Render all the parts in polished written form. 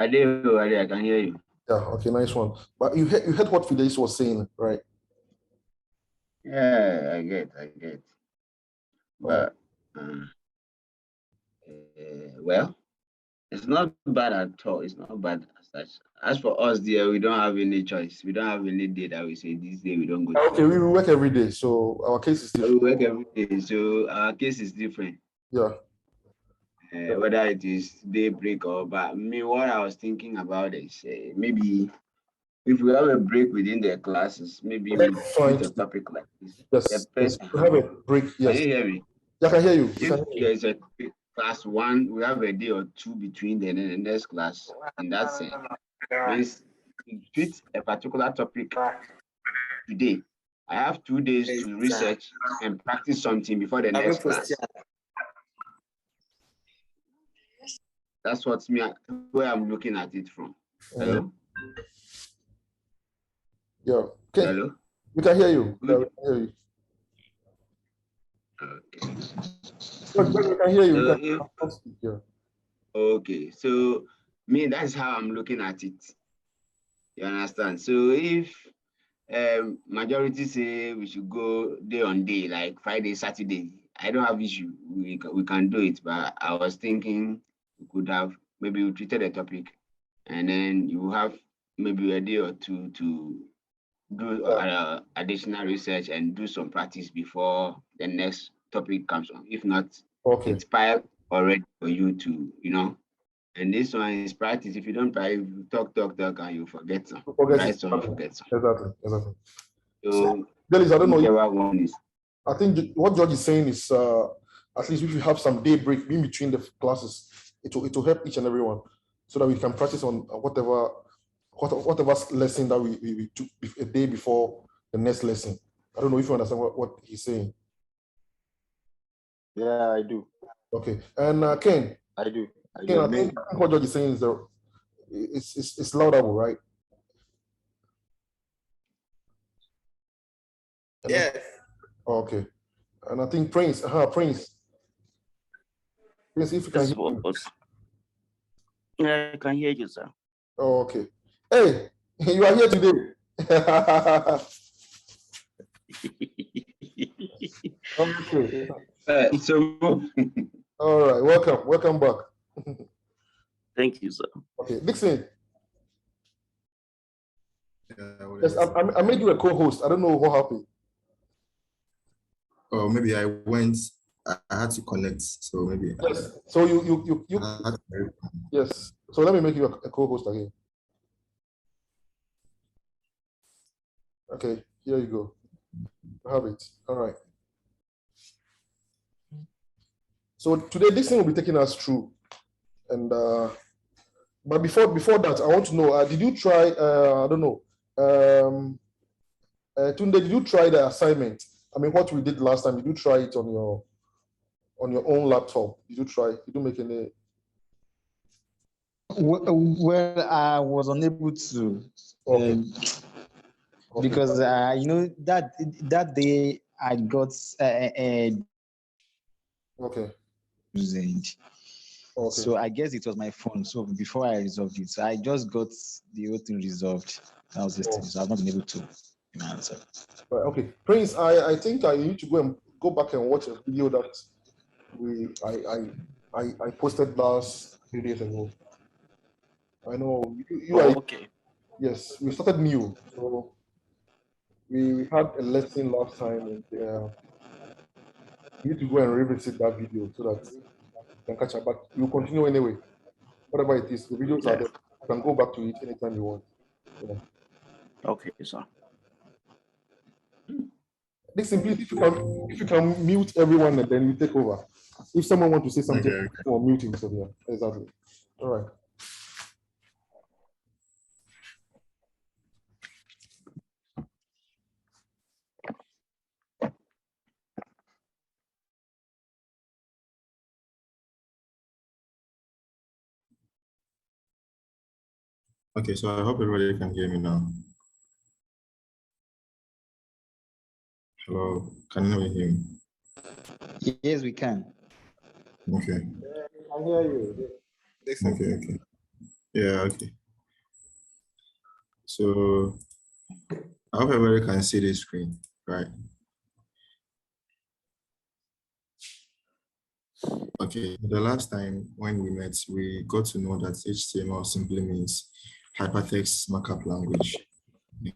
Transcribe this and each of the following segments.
I do. I can hear you. Yeah, okay, nice one. But you heard what Fidelis was saying, right? Yeah, I get. But well, it's not bad at all. It's not bad as such. As for us, dear, we don't have any choice. We don't have any day that we say this day we don't go to Okay, work. we work every day, so our case is We different. work every day, so our case is different. Yeah. Whether it is daybreak or but me, what I was thinking about is maybe if we have a break within the classes, maybe we treat Fine. a topic like this. The Yes, yes. first, We have a break. can Yes. you hear me? Yeah, I can hear you. We If can hear you. there's a class one, we have a day or two between the next class. In that sense, means we treat a particular topic today. I have 2 days to research and practice something before the next class. That's what's me where I'm looking at it from. Hello? Yeah. Okay. Hello? We can hear you. Yeah, we Good. can hear you. Okay. We can hear you. So We can speak, yeah. okay. So me, that's how I'm looking at it. You understand? So if majority say we should go day on day, like Friday, Saturday, I don't have issue. We can do it. But I was thinking we could have maybe we treated a topic, and then you have maybe a day or two to do additional research and do some practice before the next topic comes on. If not, Okay. it's piled already for you to, And this one is practice. If you don't practice, you talk, and you forget some. Write some, you forget some. Exactly. So, Dennis, I don't know. Whichever one is. I think what George is saying is at least if you have some day break in between the classes, it will help each and every one so that we can practice on whatever lesson that we took a day before the next lesson. I don't know if you understand what he's saying. Yeah, I do. Okay, and Ken. I do. Ken, I think what George is saying is it's laudable, right? Yeah. Okay, and I think Prince, Prince, if you can hear me. Yeah, I can hear you, sir. Oh, okay. Hey, you are here today. Okay. All right, welcome back. Thank you, sir. Okay, Dixon. Yes, I made you a co-host. I don't know what happened. Oh, maybe I had to connect, so maybe. Yes. So you yes. So let me make you a co-host again. Okay, here you go. I have it. All right. So today this thing will be taking us through, and but before that, I want to know: did you try? I don't know. Tunde, did you try the assignment? I mean, what we did last time. Did you try it on your own laptop? Did you try? Did you make any? Well, I was unable to. Okay. Because that day I got okay. So I guess it was my phone. So before I resolved it, so I just got the whole thing resolved. That was it. So I've not been able to answer. Right, okay, Prince, I think I need to go back and watch a video that I posted last 3 days ago. I know you are okay. Yes, we started new, so we had a lesson last time, and you need to go and revisit that video so that you can catch up. But we'll continue anyway. Whatever it is, the videos are there. You can go back to it anytime you want. Yeah. Okay, sir. Listen, please, if you can mute everyone and then you take over. If someone wants to say something, okay. Or mute himself, yeah, exactly. All right. Okay, so I hope everybody can hear me now. Hello, can you hear me? Yes, we can. Okay. I hear you. Okay. Yeah, okay. So I hope everybody can see the screen, right? Okay, the last time when we met, we got to know that HTML simply means hypertext markup language.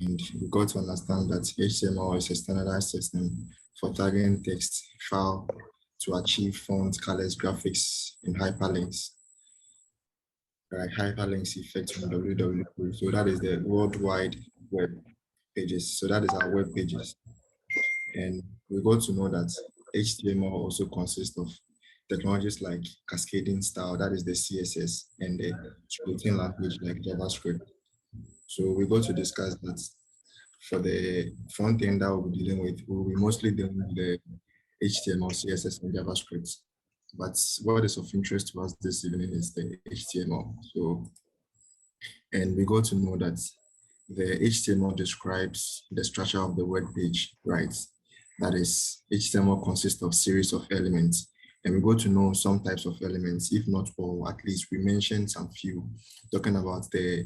And we got to understand that HTML is a standardized system for tagging text file to achieve font, colors, graphics, and hyperlinks. Right, hyperlinks effect on www. So that is the World Wide Web pages. So that is our web pages. And we got to know that HTML also consists of technologies like cascading style, that is the CSS, and the scripting language like JavaScript. So we got to discuss that for the front end that we'll be dealing with, we'll be mostly dealing with the HTML, CSS, and JavaScript. But what is of interest to us this evening is the HTML. So, and we got to know that the HTML describes the structure of the web page, right? That is, HTML consists of series of elements. And we got to know some types of elements, if not all, at least we mentioned some few, talking about the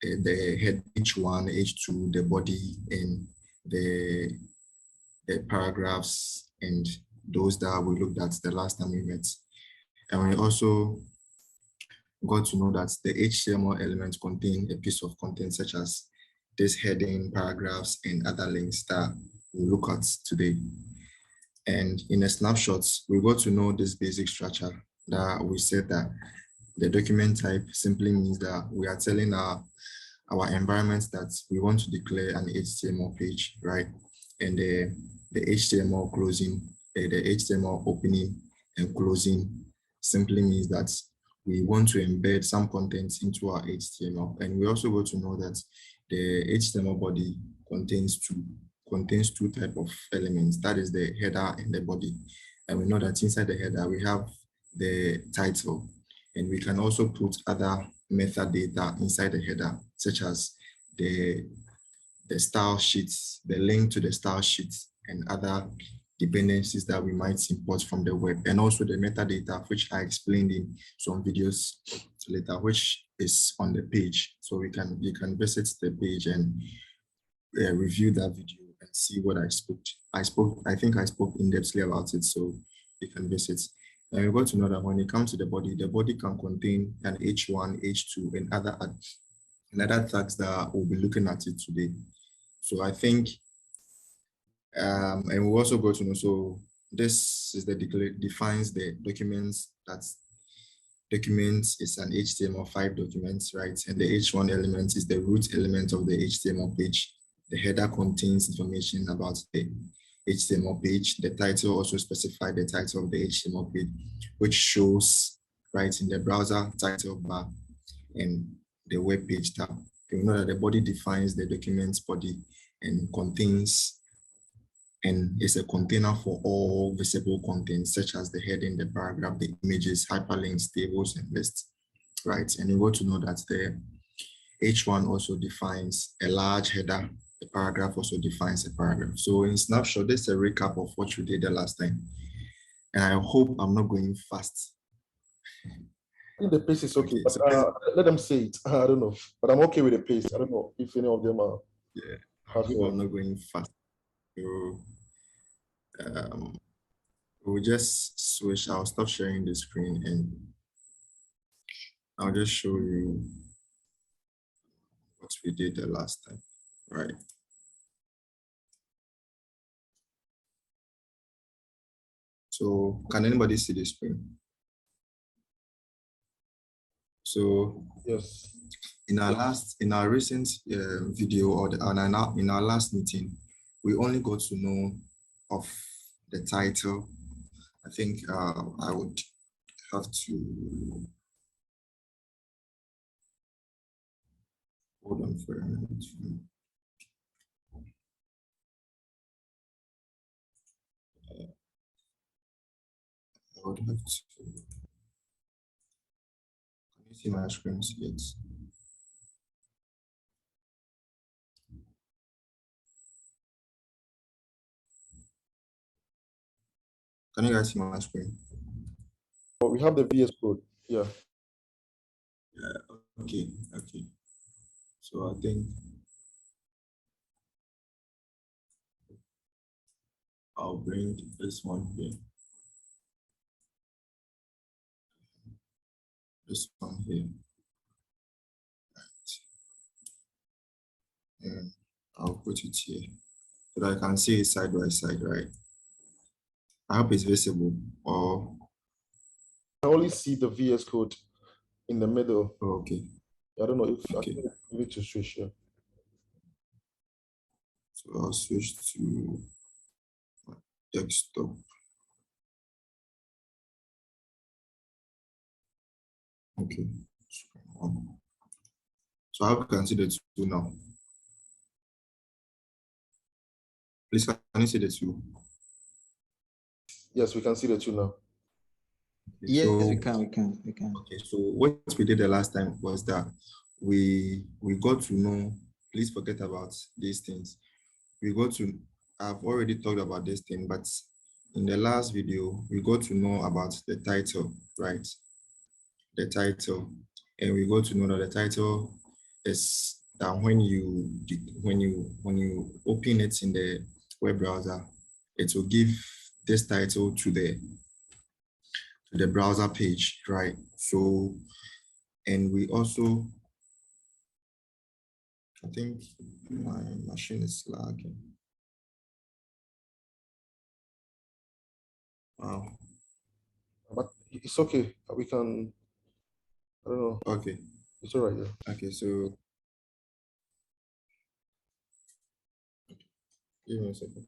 head H1, H2, the body, and the paragraphs, and those that we looked at the last time we met. And we also got to know that the HTML elements contain a piece of content such as this heading, paragraphs, and other links that we'll look at today. And in a snapshot, we got to know this basic structure that we said that the document type simply means that we are telling our environment that we want to declare an HTML page, right? And the HTML closing, the HTML opening and closing simply means that we want to embed some contents into our HTML. And we also got to know that the HTML body contains two types of elements. That is the header and the body. And we know that inside the header, we have the title. And we can also put other metadata inside the header, such as the style sheets, the link to the style sheets, and other dependencies that we might import from the web, and also the metadata, which I explained in some videos later, which is on the page. So you can visit the page and review that video and see what I spoke. I think I spoke in-depthly about it, so you can visit. And we got to know that when it comes to the body can contain an H1, H2, and other tags that we'll be looking at it today. So I think, and we also got to know, so this is defines the documents. Documents is an HTML5 document, right? And the H1 element is the root element of the HTML page. The header contains information about the HTML page. The title also specifies the title of the HTML page, which shows right in the browser title bar and the web page tab. You know that the body defines the document's body and contains, and is a container for all visible content, such as the heading, the paragraph, the images, hyperlinks, tables, and lists, right? And you got to know that the H1 also defines a large header. The paragraph also defines a paragraph. So in snapshot, this is a recap of what we did the last time. And I hope I'm not going fast. I think the pace is okay, but so let them say it. I don't know, but I'm okay with the pace. I don't know if any of them are. Yeah, I hope I'm not going fast. So we'll just switch. I'll stop sharing the screen and I'll just show you what we did the last time, right? So can anybody see the screen? So Yes. in our recent video, or in our last meeting, we only got to know of the title. I think I would have to hold on for a minute. I would have to. Can you see my screen yet? Can you guys see my screen? But we have the VS Code. Yeah. Yeah. Okay. So I think I'll bring this one here. This one here. And I'll put it here so that I can see it side by side, right? I hope it's visible. Or I only see the VS Code in the middle. okay. I don't know if Okay. I need to switch here. So I'll switch to desktop. Okay. So I hope you can see the two now. Please, can you see the two? Yes, we can see the two now. Okay, Yes, so, we can. okay, so what we did the last time was that we got to know, please forget about these things. I've already talked about this thing, but in the last video, we got to know about the title, right? The title, and we got to know that the title is that when you open it in the web browser, it will give this title to the browser page, right? So, and we also, I think my machine is lagging. Wow. But it's okay. We can, I don't know. Okay. It's all right. Yeah. Okay, so give me a second.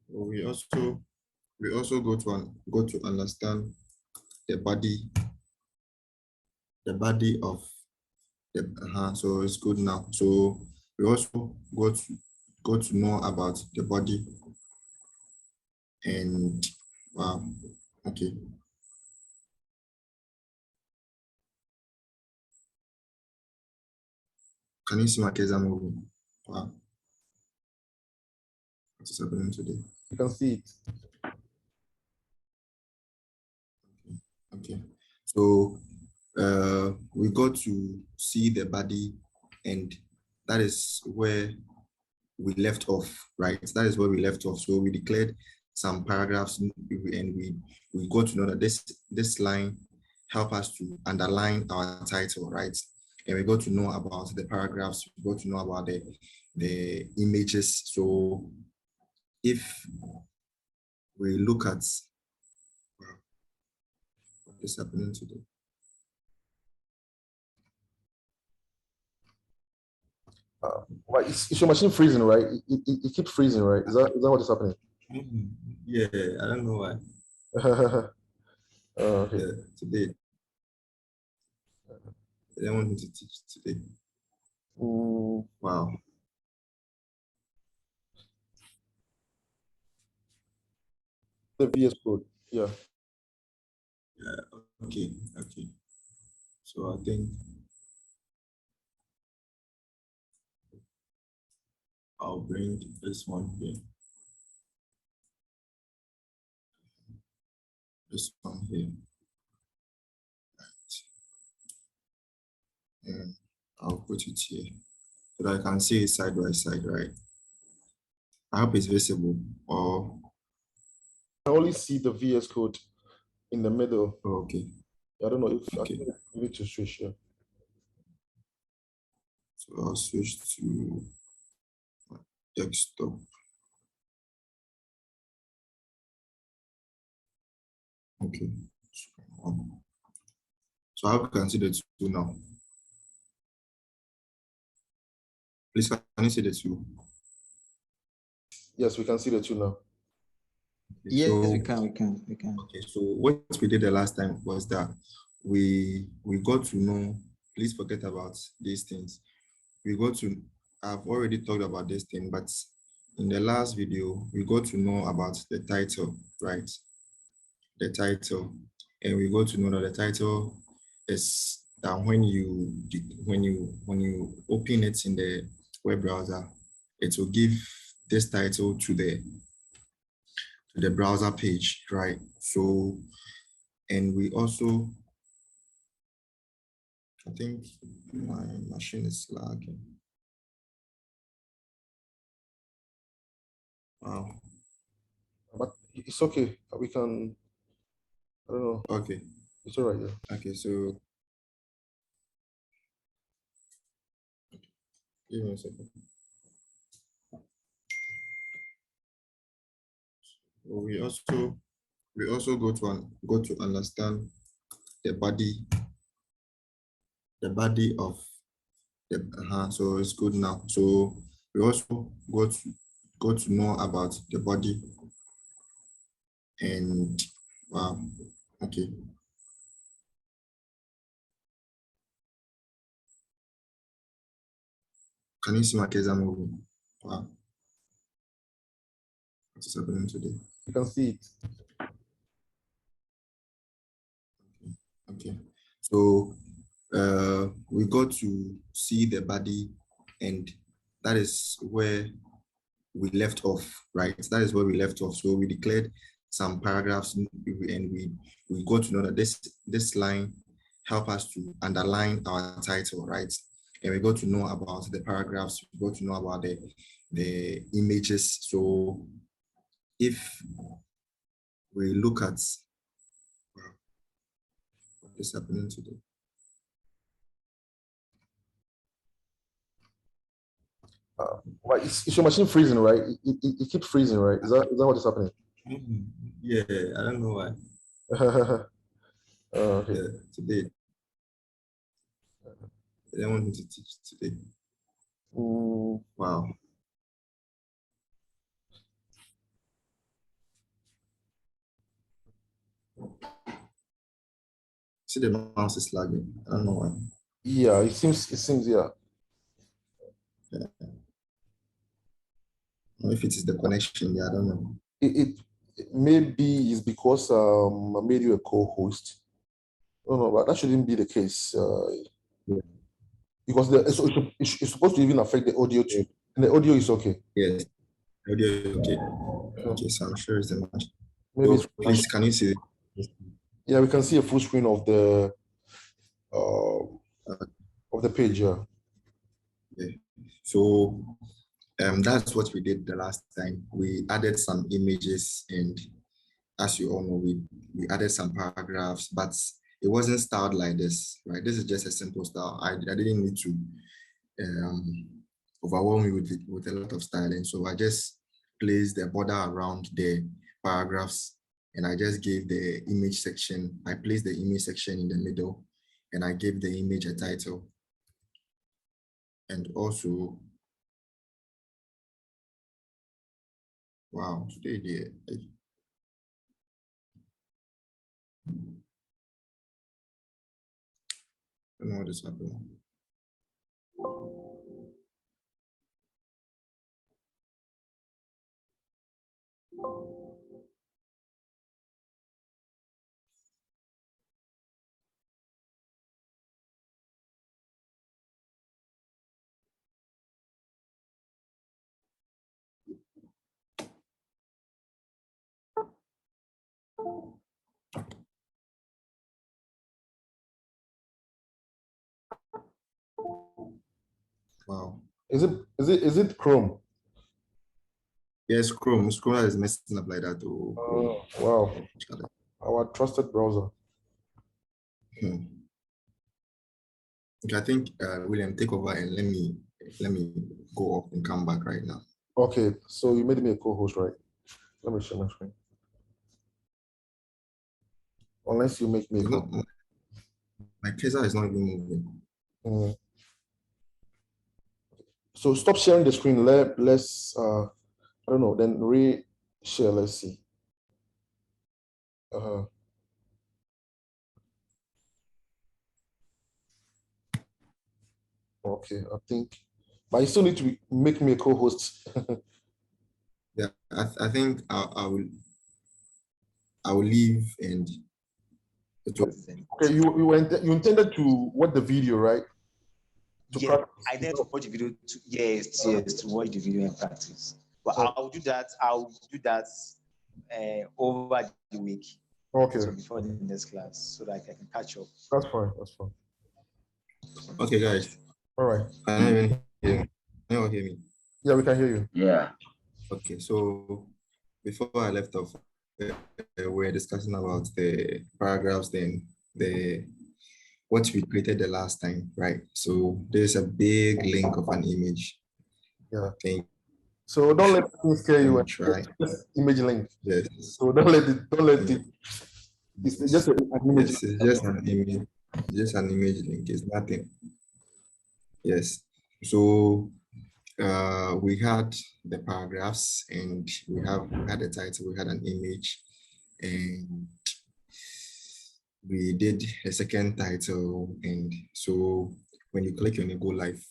We also go to understand the body of the so it's good now. So we also got to know about the body and wow, okay. Can you see my case moving? Wow. What is happening today? You can see it. Okay. So we got to see the body, and that is where we left off, right? That is where we left off. So we declared some paragraphs, and we got to know that this line help us to underline our title, right? And we got to know about the paragraphs. We got to know about the images. So if we look at what is happening today. Right, it's your machine freezing, right? It keeps freezing, right? Is that what is happening? Yeah, I don't know why. Okay. Yeah, today. I don't want me to teach today. Wow. The VS Code, yeah. Yeah, okay. So I think I'll bring this one here. This one here. And I'll put it here so that I can see it side by side, right? I hope it's visible. Or I only see the VS Code in the middle. okay. I don't know if Okay. I need to switch here. So I'll switch to desktop. Okay. So I hope you can see the two now. Please, can you see the two? Yes, we can see the two now. Okay, Yes, so, we can. Okay, so what we did the last time was that we got to know, please forget about these things. I've already talked about this thing, but in the last video, we got to know about the title, right? The title, and we got to know that the title is that when you open it in the web browser, it will give this title to the browser page, right? So, And we also, I think my machine is lagging. Wow. But it's okay. We can, I don't know. Okay. It's all right. Yeah. Okay, so give me a second. We also go to understand the body of the so it's good now. So we also go to know about the body and wow, okay. Can you see my case moving? Wow. What is happening today? You can see it. Okay. So we got to see the body, and that is where we left off, right? That is where we left off. So we declared some paragraphs, and we got to know that this line help us to underline our title, right? And we got to know about the paragraphs. We got to know about the images. So if we look at what is happening today. Right, it's your machine freezing, right? It keeps freezing, right? Is that what is happening? Yeah, I don't know why. Okay. Yeah, today. I don't want me to teach today. Wow. See, the mouse is lagging. I don't know why. Yeah, it seems, yeah. If it is the connection, yeah, I don't know. It maybe is because I made you a co-host. No, but that shouldn't be the case. Yeah. Because it's supposed to even affect the audio too. And the audio is okay. Yes. Okay. Okay, so I'm sure it's the match. Maybe So please, can you see it? yeah, we can see a full screen of the page. Yeah. Yeah. So that's what we did the last time. We added some images, and as you all know, we added some paragraphs, but it wasn't styled like this, right? This is just a simple style. I didn't need to overwhelm you with a lot of styling. So I just placed the border around the paragraphs, and I just gave the image section. I placed the image section in the middle, and I gave the image a title. And also, wow, today I don't know what is happening. Wow. Is it Chrome? Yes, Chrome is messing up like that. Oh, wow. Our trusted browser. Okay, I think William, take over and let me go off and come back right now. Okay, so you made me a co-host, right? Let me share my screen. Unless you make me a co-host. My cursor is not even moving. So stop sharing the screen. Let's I don't know, then re-share. Let's see. Okay, I think, but you still need to make me a co-host. Yeah, I think I will leave and it will. Okay, you intended to watch the video, right? Yeah, I intended to watch the video. To watch the video and practice. But I'll do that. Over the week. Okay, So before the next class, so that I can catch up. that's fine. That's fine. Okay, guys. All right. Can I even hear me? Can you all hear me? Yeah, we can hear you. Yeah. Okay, so before I left off, we were discussing about the paragraphs, then the what we created the last time, right? So there's a big link of an image. Yeah. Thing. So don't let things scare you. And Try. just image link. Yes. So don't let it. It's just an image. Yes, it's just an image. Just an image link. It's nothing. Yes. So we had the paragraphs, and we had a title. We had an image, and we did a second title. And so when you click on it, go live.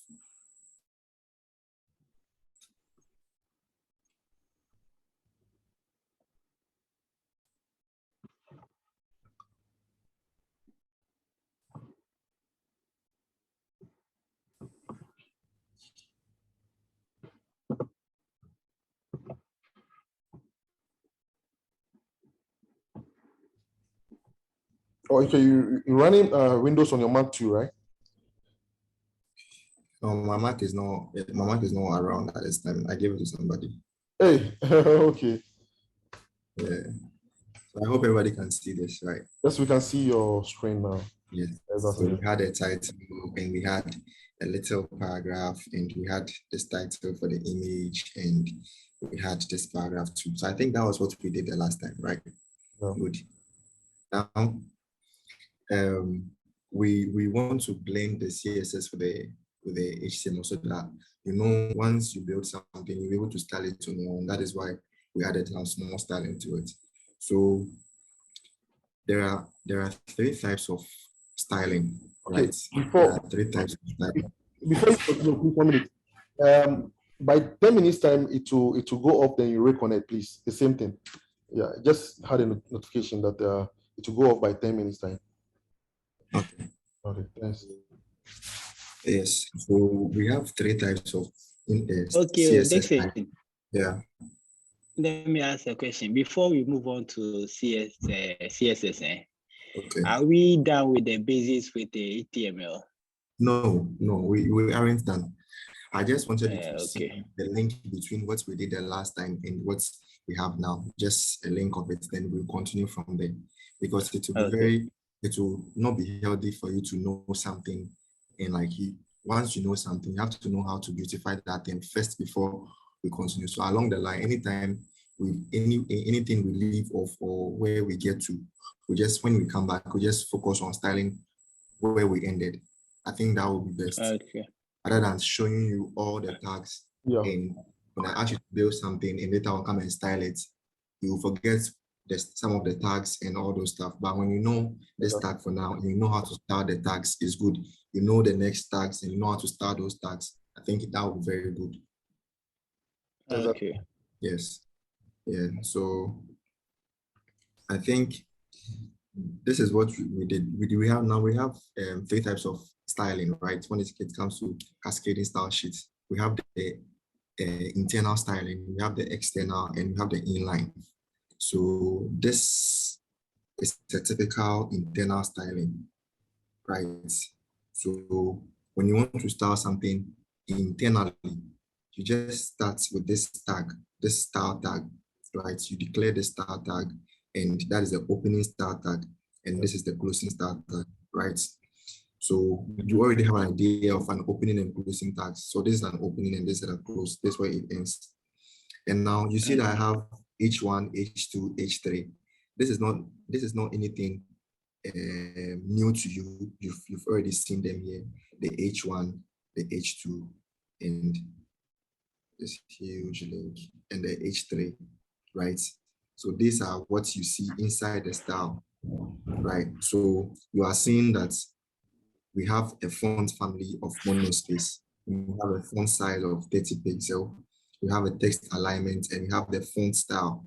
Oh, okay, you're running Windows on your Mac too, right? No, my Mac is not around at this time. I gave it to somebody. Hey, okay. Yeah. So I hope everybody can see this, right? Yes, we can see your screen now. Yes. That's So it. we had a title, and we had a little paragraph, and we had this title for the image, and we had this paragraph too. So I think that was what we did the last time, right? Yeah. Good. Now, we want to blend the CSS with the HTML so that once you build something, you'll be able to style it on your own. That is why we added some small styling to it. So there are 3 types of styling, Okay, right? before- There are 3 types of styling. Before you continue, please 1 minute. By 10 minutes time, it will go up. Then you reconnect, please. The same thing. Yeah, just had a notification that it will go off by 10 minutes time. Okay. Okay, thanks. Yes. So we have 3 types of Okay, CSS. Dixon, Yeah. let me ask a question. Before we move on to CSS, Okay. are we done with the basics with the HTML? No, we aren't done. I just wanted you to see Okay. the link between what we did the last time and what we have now. Just a link of it, then we'll continue from there. Because it will be it will not be healthy for you to know something, and once you know something, you have to know how to beautify that thing first before we continue. So along the line, anytime anything we leave off or where we get to, when we come back, we just focus on styling where we ended. I think that would be best. Okay. Rather than showing you all the tags. Yeah. And when I ask you to build something and later I'll come and style it, you will forget some of the tags and all those stuff. But when you know this tag for now, and you know how to style the tags, is good. You know the next tags and you know how to style those tags. I think that would be very good. Okay. Yes. Yeah. So I think this is what we did. We have 3 types of styling, right? When it comes to cascading style sheets, we have the internal styling, we have the external, and we have the inline. So this is a typical internal styling, right? So when you want to style something internally, you just start with this tag, this style tag, right? You declare the style tag, and that is the opening style tag, and this is the closing style tag, right? So you already have an idea of an opening and closing tags. So this is an opening and this is a close. This is where it ends. And now you see that I have H1, H2, H3. This is not anything new to you. You've already seen them here. The H1, the H2, and this huge link, and the H3, right? So these are what you see inside the style, right? So you are seeing that we have a font family of monospace. We have a font size of 30 pixels. We have a text alignment, and we have the font style.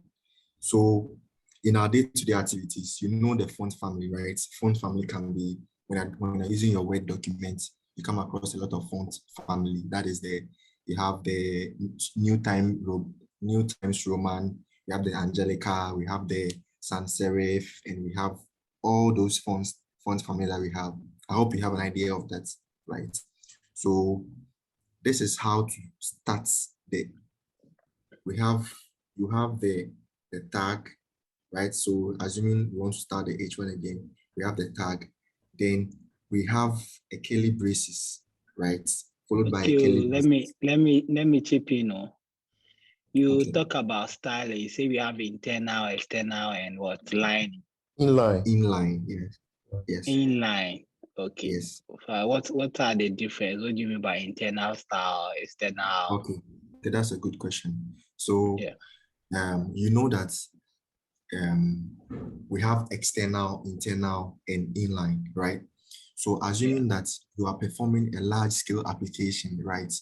So in our day-to-day activities, you know the font family, right? Font family can be, when you're using your Word document, you come across a lot of font family. That is you have the New Times Roman, we have the Angelica, we have the sans serif, and we have all those font family that we have. I hope you have an idea of that, right? So this is how to start you have the tag, right? So assuming you want to start the H1 again, we have the tag. Then we have a curly braces, right? Followed by a curly braces. let me chip in. You Okay. talk about styling. You say we have internal, external, and what line? Inline. Inline, yes. Yes. Inline. Okay. Yes. What are the difference? What do you mean by internal style, external? Okay. That's a good question. So Yeah. you know that we have external, internal, and inline, right? So assuming that you are performing a large scale application, right?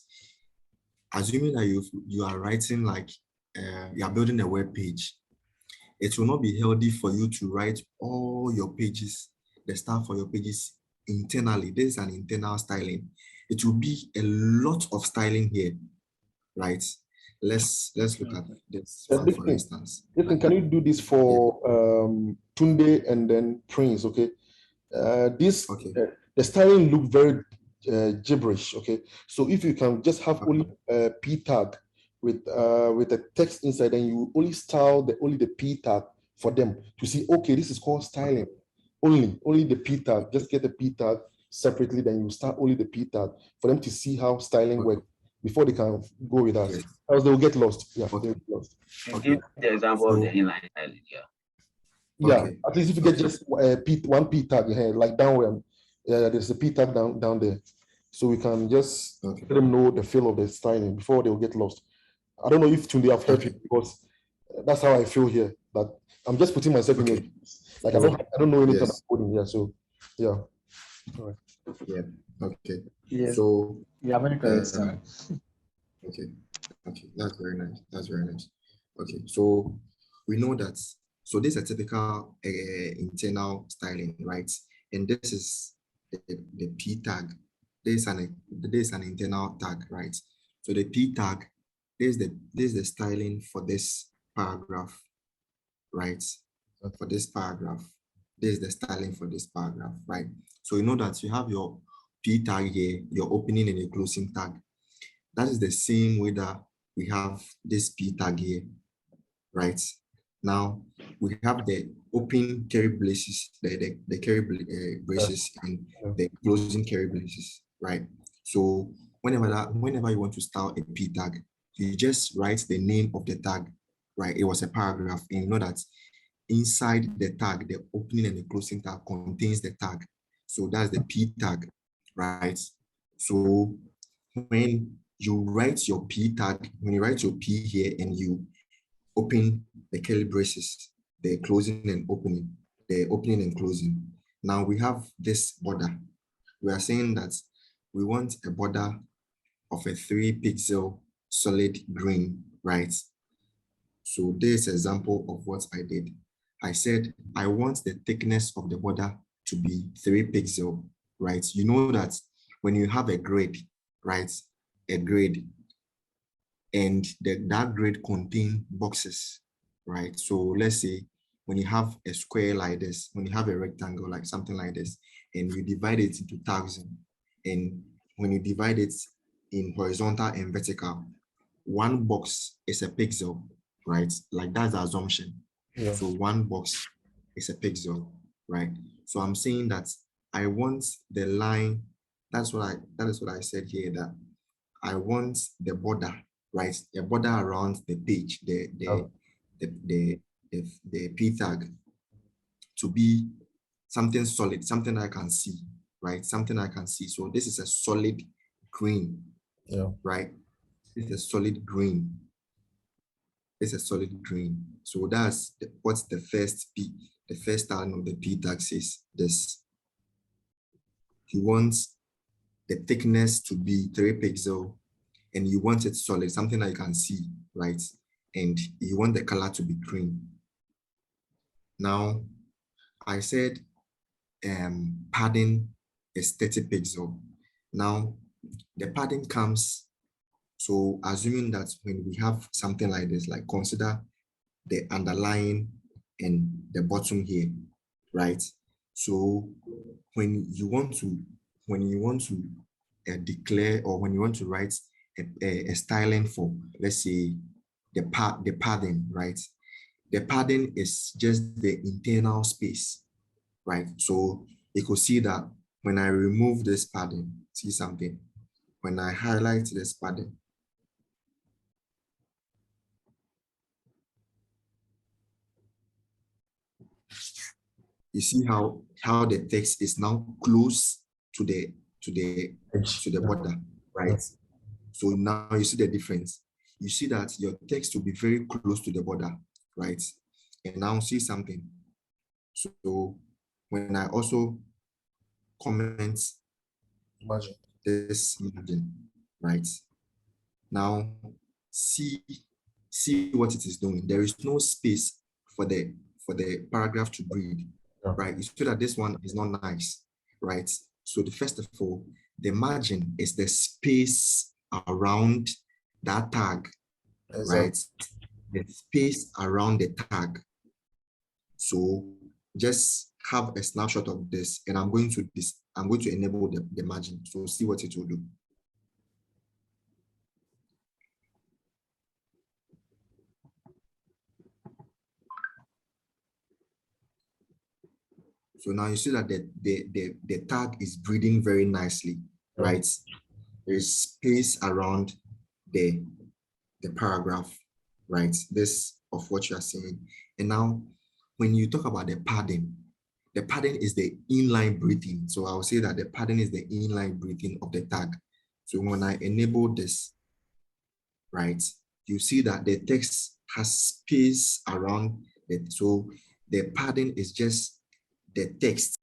Assuming that you are writing like you are building a web page, it will not be healthy for you to write all your pages, the stuff for your pages internally. This is an internal styling. It will be a lot of styling here, right? Let's look at this one for instance. Can you do this for Tunde and then Prince? Okay. The styling look very gibberish. Okay. So if you can just have only P tag with the text inside, then you only style only the P tag for them to see. Okay, this is called styling. Only the P tag. Just get the P tag separately. Then you start only the P tag for them to see how styling works before they can go with us. Else they will get lost. Yeah, they'll get lost. Give the example of the inline styling. Yeah, at least if you get just one P tag here, like down there's a P tag down there, so we can just let them know the feel of the styling before they'll get lost. I don't know if Tunde have helped you, because that's how I feel here. That I'm just putting myself in it. Like I don't know anything about coding. Yeah, so yeah. All right. Yeah. Okay. Yes. So yeah, very correct. Okay. That's very nice. Okay. So we know that. So this is a typical internal styling, right? And this is the P tag. This is an internal tag, right? So the P tag, this is the styling for this paragraph, right? For this paragraph, this is the styling for this paragraph, right? So you know that you have your P tag here, your opening and your closing tag. That is the same way that we have this P tag here, right? Now we have the open curly braces, the curly braces and the closing curly braces, right? So whenever you want to style a P tag, you just write the name of the tag, right? It was a paragraph, and you know that inside the tag, the opening and the closing tag contains the tag. So that's the P tag, right? So when you write your P tag, when you write your P here and you open the curly braces, the closing and opening, the opening and closing. Now we have this border. We are saying that we want a border of a 3-pixel solid green, right? So this example of what I did. I said, I want the thickness of the border to be 3-pixel, right? You know that when you have a grid, right? A grid, and that grid contains boxes, right? So let's say when you have a square like this, when you have a rectangle like something like this, and you divide it into tags, and when you divide it in horizontal and vertical, one box is a pixel, right? Like that's the assumption. Yeah. So one box is a pixel, right? So I'm saying that I want the line. That is what I said here, that I want the border, right? The border around the page, the P tag to be something solid, something I can see, right? Something I can see. So this is a solid green, right? It's a solid green. It's a solid green. So that's what's the first P, the first line of the P tag says this. He wants the thickness to be 3-pixel, and you want it solid, something that you can see, right? And you want the color to be green. Now, I said padding is 30-pixel. Now, the padding comes, so assuming that when we have something like this, like consider the underline and the bottom here, right? So when you want to declare, or when you want to write a styling for, let's say, the padding, right? The padding is just the internal space, right? So you could see that when I remove this padding, see something, when I highlight this padding, you see how the text is now close to the border, right? So now you see the difference. You see that your text will be very close to the border, right? And now see something. So when I also comment Imagine. this margin, right? Now see what it is doing. There is no space for the paragraph to breathe, right? You see that this one is not nice, right? So first of all, the margin is the space around that tag, right? The space around the tag. So just have a snapshot of this, and I'm going to enable the margin. So see what it will do. So now you see that the tag is breathing very nicely, right? There's space around the paragraph, right? This of what you are saying. And now when you talk about the padding is the inline breathing. So I'll say that the padding is the inline breathing of the tag. So when I enable this, right, you see that the text has space around it. So the padding is just the text.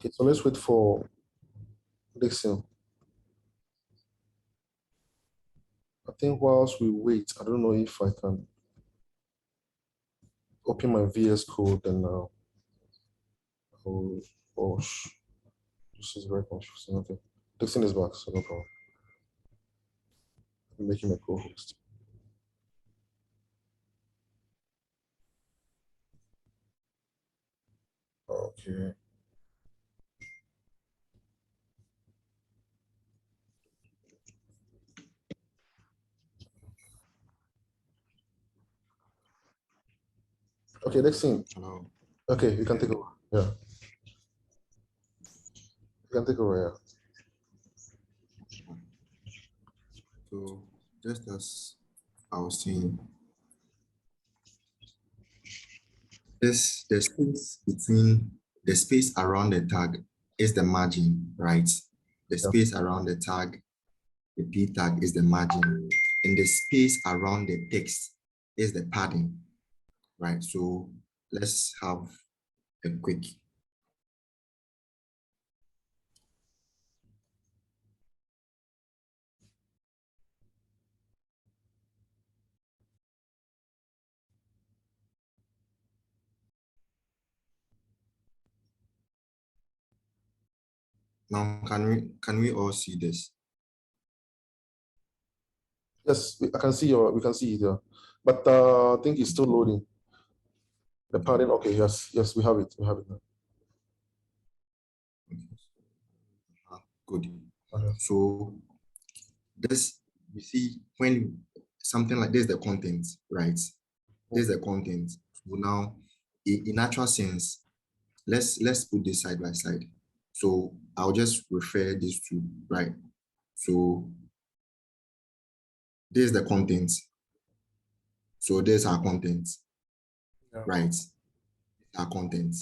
Okay, so let's wait for Dixon. I think whilst we wait, I don't know if I can open my VS Code and oh, this is very confusing. Okay, Dixon is back, so no problem. I'm making a co-host. Okay. Okay, Dixon. Hello. Okay, you can take over. Yeah. You can take over, yeah. So just as I was saying, the space around the tag is the margin, right? The space around the tag, the P tag, is the margin, and the space around the text is the padding, right? So let's have a quick. Now, can we all see this? Yes, I can see we can see it there. But I think it's still loading. The padding, okay, yes, we have it. We have it now. Good. Okay. So this, you see, when something like this, the content, right? This is the content. So now, in actual sense, let's put this side by side. So I'll just refer these two, right? So this is the content. So there's our content, Yeah. right? Our content.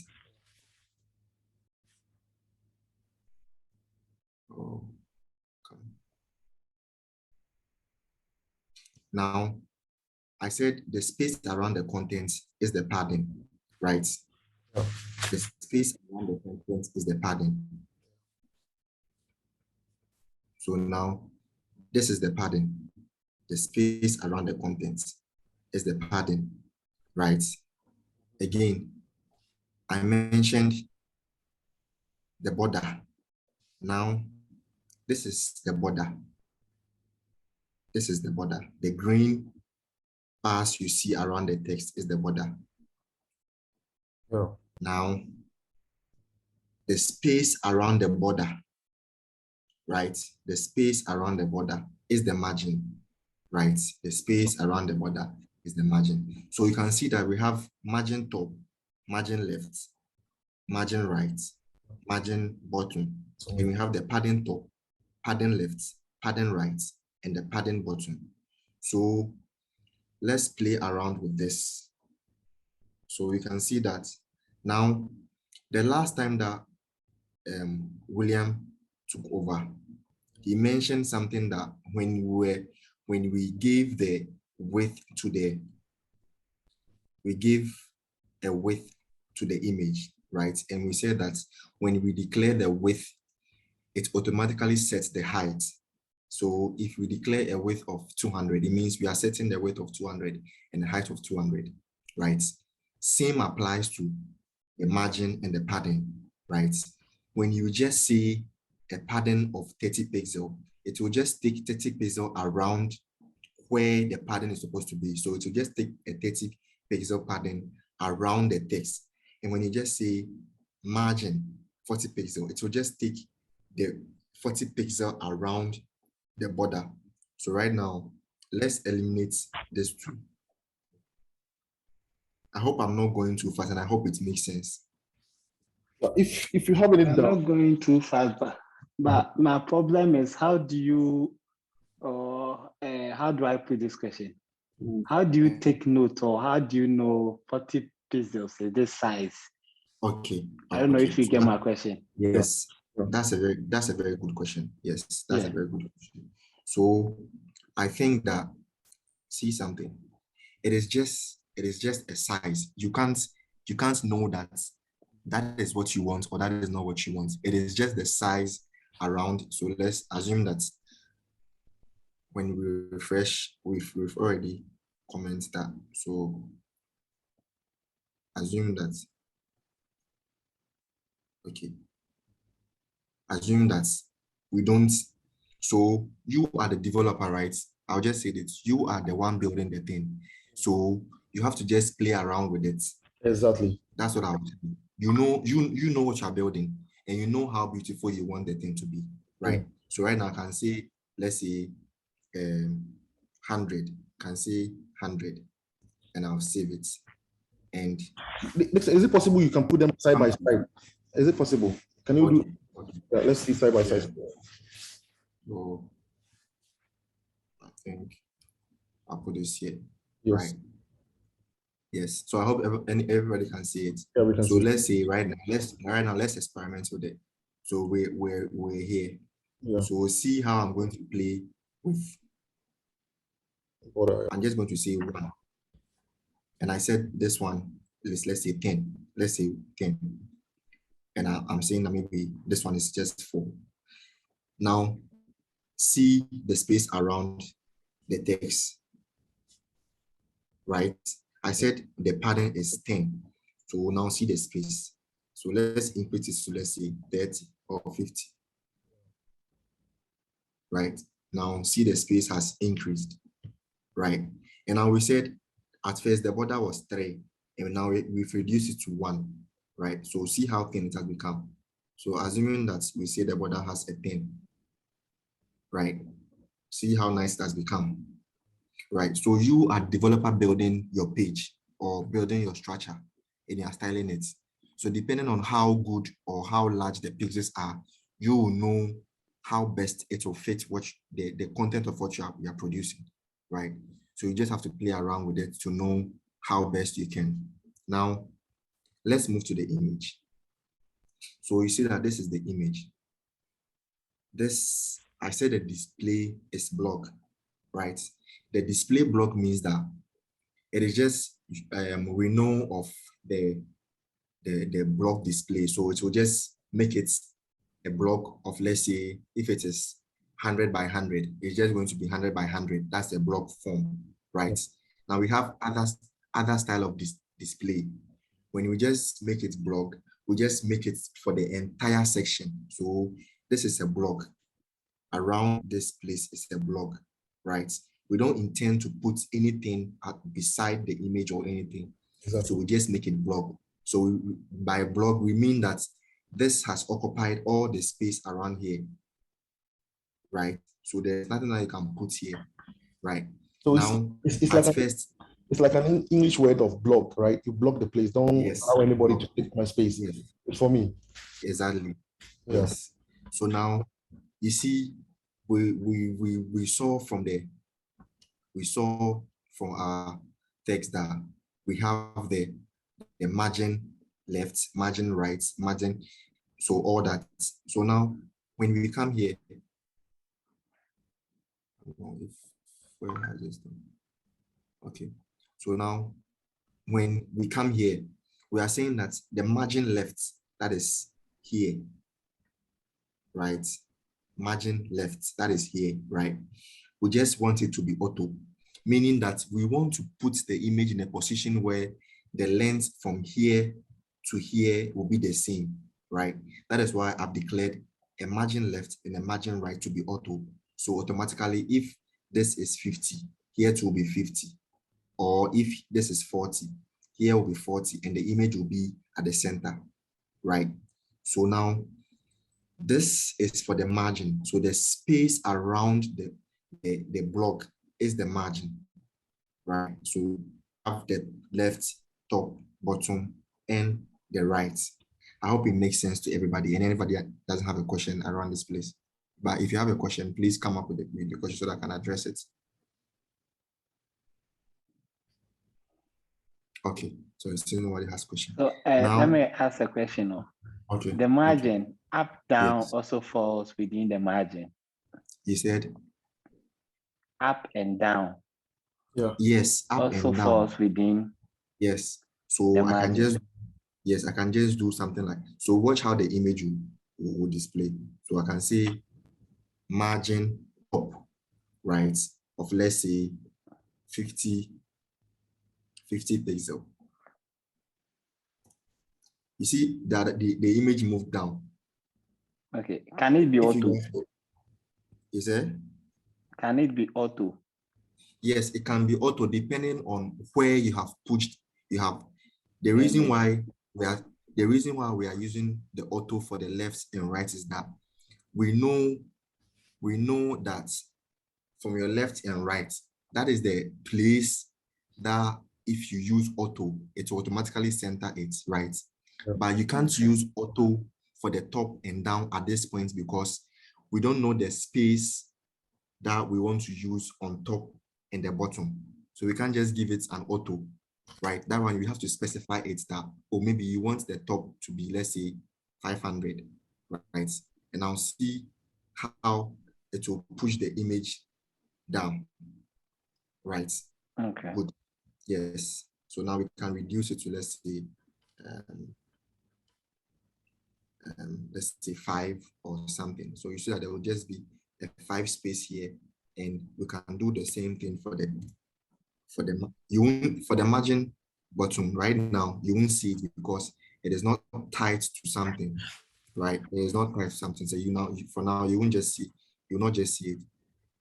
Oh, okay. Now, I said the space around the content is the padding, right? Yeah. The space around the content is the padding. So now, this is the padding. The space around the content is the padding, right? Again, I mentioned the border. Now, this is the border. This is the border. The green bars you see around the text is the border. Yeah. Now, the space around the border, right? The space around the border is the margin, right? The space around the border is the margin. So you can see that we have margin top, margin left, margin right, margin bottom, and we have the padding top, padding left, padding right, and the padding bottom. So let's play around with this. So we can see that now, the last time that William took over, he mentioned something that when we gave the width to the, we gave a width to the image, right? And we said that when we declare the width, it automatically sets the height. So if we declare a width of 200, it means we are setting the width of 200 and the height of 200, right? Same applies to the margin and the padding, right? When you just say a padding of 30 pixels, it will just take 30 pixels around where the padding is supposed to be. So it will just take a 30 pixel padding around the text. And when you just say margin 40 pixels, it will just take the 40 pixel around the border. So right now, let's eliminate this two. I hope I'm not going too fast, and I hope it makes sense. If you have any I'm doubt, not going too fast, but my problem is how do you, or how do I put this question? How do you take note, or how do you know 40 pixels is this size? Okay. I don't know if you get my question. Yes, Yeah. that's a very good question. Yes, that's Yeah. a very good question. So I think that, see something, it is just a size. You can't know that is what you want or that is not what you want. It is just the size around. So let's assume that when we refresh, we've already commented that. So assume that, okay, assume that we don't, so you are the developer, right? I'll just say that you are the one building the thing. So you have to just play around with it. exactly. That's what I would say. You know what you're building and you know how beautiful you want the thing to be, right? Yeah. So right now I can say, let's say 100, can say 100, and I'll save it. And Is it possible you can put them side by side? Is it possible? Can you do? okay. Yeah, let's see side by side. So I think I'll put this here. Yes. Right. Yes. So I hope everybody can see it. Yeah, we can So see. let's say right now, let's experiment with it. So we're here. Yeah. So we'll see how I'm going to play with. I'm just going to say 1. And I said this one is, let's say 10. Let's say 10. And I'm saying that maybe this one is just 4. Now see the space around the text. Right? I said the pattern is 10. So we'll now see the space. So let's increase it to, let's say 30 or 50. Right? Now see the space has increased. Right? And now we said at first the border was 3. and now we've reduced it to 1, right? So see how thin it has become. So assuming that we say the border has a 10, right? See how nice it has become, right? So you are developer building your page or building your structure and you are styling it. So depending on how good or how large the pixels are, you will know how best it will fit what the content of what you are producing, right? So you just have to play around with it to know how best you can. Now, let's move to the image. So you see that this is the image. This, I said the display is block, right? The display block means that it is just, we know of the block display. So it will just make it a block of, let's say, if it is 100 by 100, it's just going to be 100 by 100. That's the block form, right? Now we have other style of display. When we just make it block, we just make it for the entire section. So this is a block. Around this place is a block, right? We don't intend to put anything beside the image or anything. Exactly. So we just make it block. So by block, we mean that this has occupied all the space around here, right? So there's nothing that you can put here, right? So now, it's like first, it's like an English word of block, right? You block the place. Don't allow anybody to take my space. Yes. It's for me. Exactly. Yeah. Yes. So now, you see, we saw from our text that we have the margin left, margin right, margin, so all that. So now when we come here, where has this done? Okay, so now when we come here, we are saying that the margin left, that is here, right? Margin left, that is here, right? We just want it to be auto, meaning that we want to put the image in a position where the length from here to here will be the same, right? That is why I've declared a margin left and a margin right to be auto. So automatically, if this is 50, here it will be 50. Or if this is 40, here will be 40, and the image will be at the center, right? So now, this is for the margin. So the space around the block is the margin, right? So have the left, top, bottom, and the right. I hope it makes sense to everybody, and anybody that doesn't have a question around this place. But if you have a question, please come up with the question so that I can address it. Okay, so it seems nobody has a question. So let me ask a question. Okay. The margin, up, down, yes, also falls within the margin. You said? Up and down. Yeah. Yes, up also and down. falls within. Yes. So I can just do something like, so watch how the image will display. So I can say margin up, right, of let's say 50 pixel. You see that the image moved down. Okay, can it be auto? You said? Can it be auto? Yes, it can be auto depending on where you have pushed. You have the reason why we are using the auto for the left and right is that we know that from your left and right, that is the place that if you use auto, it will automatically center it, right? But you can't use auto for the top and down at this point because we don't know the space that we want to use on top and the bottom. So we can't just give it an auto, right? That one, you have to specify it that, or maybe you want the top to be, let's say, 500, right? And I'll see how it will push the image down, right? Okay. Good. Yes. So now we can reduce it to, let's say 5 or something. So you see that there will just be a 5 space here, and we can do the same thing for the margin bottom. Right now, you won't see it because it is not tied to something, right? It is not tied to something. So for now, you won't just see. You'll not just see it.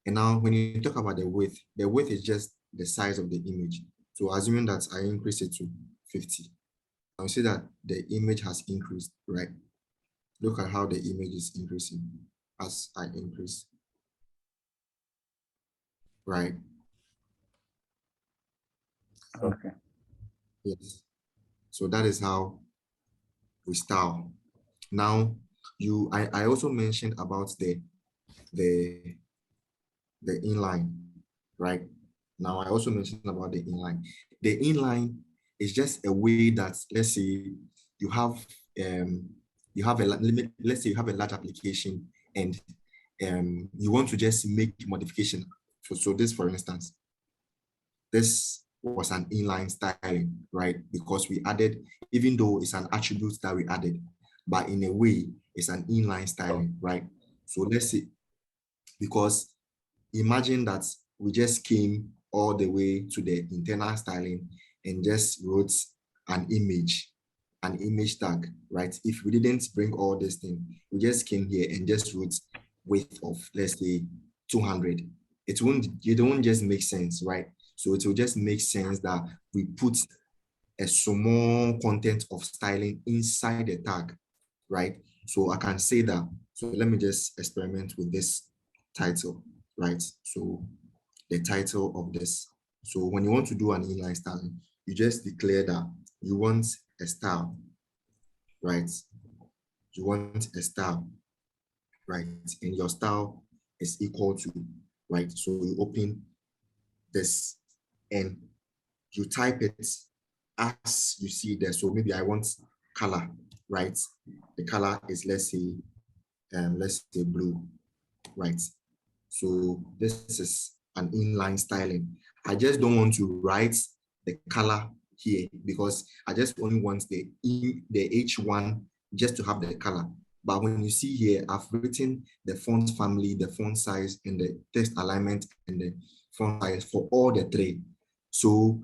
And now, when you talk about the width is just the size of the image. So assuming that I increase it to 50. Now you see that the image has increased, right? Look at how the image is increasing as I increase, right? Okay. Yes. So that is how we style. Now, I also mentioned about the inline, right? Now I also mentioned about the inline. The inline is just a way that, let's say you have a limit, let's say you have a large application and you want to just make modification. So this, for instance, this was an inline styling, right? Because we added, even though it's an attribute that we added, but in a way, it's an inline styling, right? So let's say, because imagine that we just came all the way to the internal styling and just wrote an image tag, right? If we didn't bring all this thing, we just came here and just wrote width of, let's say, 200. It don't just make sense, right? So it will just make sense that we put a small content of styling inside the tag, right? So I can say that. So let me just experiment with this title, right? So the title of this. So when you want to do an inline styling, you just declare that you want a style, right? You want a style, right? And your style is equal to, right? So you open this and you type it as you see there. So maybe I want color, right? The color is, let's say blue, right? So this is an inline styling. I just don't want to write the color here because I just only want the H1 just to have the color. But when you see here, I've written the font family, the font size, and the text alignment and the font size for all the three. So